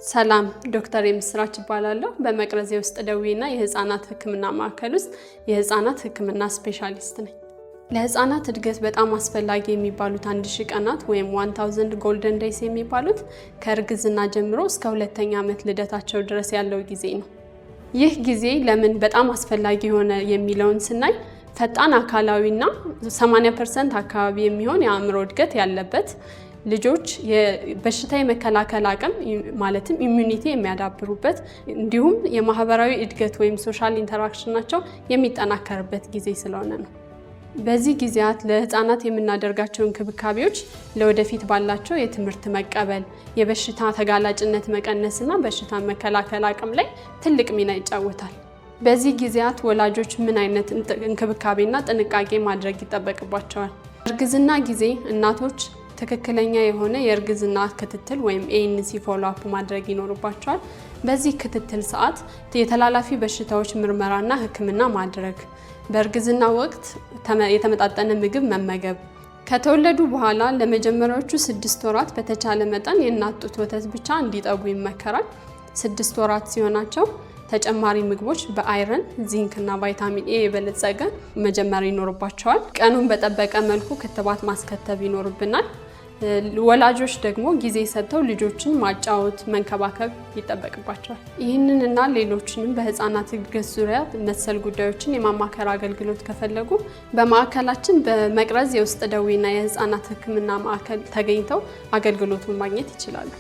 ሰላም ዶክተር የምስራች ይባላለሁ በመቅረዝ የውስጥ ደዌና የህፃናት ህክምና ማዕከል ውስጥ የህፃናት ህክምና ስፔሻሊስት ነኝ። ለህፃናት እድገት በጣም አስፈላጊ የሚባሉት 1000 ቀናት ወይም 1000 ጎልደን ዴይስ የሚባሉት ከእርግዝና ጀምሮ እስከ ሁለተኛ ዓመት ልደታቸው ድረስ ያለው ጊዜ ነው። ይህ ጊዜ ለምን በጣም አስፈላጊ ሆነ የሚለውን ስናይ ፈጣን አካላዊና 80% አካባቢ የሚሆን የአእምሮ እድገት ያለበት ልጆች የበሽታ የመከላከል አቅም ማለትም ኢሚዩኒቲ የሚያዳብሩበት እንዲሁም የማህበራዊ እድገት ወይም ሶሻል ኢንተራክሽናቸው የሚጠናከርበት ጊዜ ስለሆነ ነው። በዚህ ጊዜያት ለህፃናት የምናደርጋቸው እንክብካቤዎች ለወደፊት ባላቸው የትምህርት መቀበል፣ የበሽታ ተጋላጭነት መቀነስና በሽታ መከላከል አቅም ላይ ትልቅ ሚና ይጫወታል። በዚህ ጊዜያት ወላጆች ምን አይነት እንክብካቤና ጥንቃቄ ማድረግ ይጠበቅባቸዋል? እርግዝና ጊዜ እናቶች ትክክለኛ የሆነ የእርግዝና ክትትል ወይም ANC ፎሎ አፕ ማድረግ ይኖርባቸዋል። በዚህ ክትትል ሰዓት የተላላፊ በሽታዎች ምርመራና ህክምና ማድረግ፣ በእርግዝና ወቅት የተመጣጠነ ምግብ መመገብ፣ ከተወለዱ በኋላ ለመጀመሪያዎቹ 6 ወራት በተቻለ መጠን የእናት ጡት ወተት ብቻ እንዲጠቡ ይመከራል። 6 ወራት ሲሆናቸው ተጨማሪ ምግቦች በአይረን፣ ዚንክ እና ቫይታሚን ኤ የበለጸገ መጀመር ይኖርባቸዋል። ቀኑን በጠበቀ መልኩ ክትባት ማስከተብ ይኖርብናል። ወላጆች ደግሞ ጊዜ ሰጥተው ልጆችን ማጫወት፣ መንከባከብ ይጠበቅባቸዋል። ይህንን እና ሌሎችንም በህፃናት እድገት ዙሪያ መሰል ጉዳዮችን የማማከር አገልግሎት ከፈለጉ በማዕከላችን በመቅረዝ የውስጥ ደዌና የህፃናት ህክምና ማዕከል ተገኝተው አገልግሎቱን ማግኘት ይችላሉ።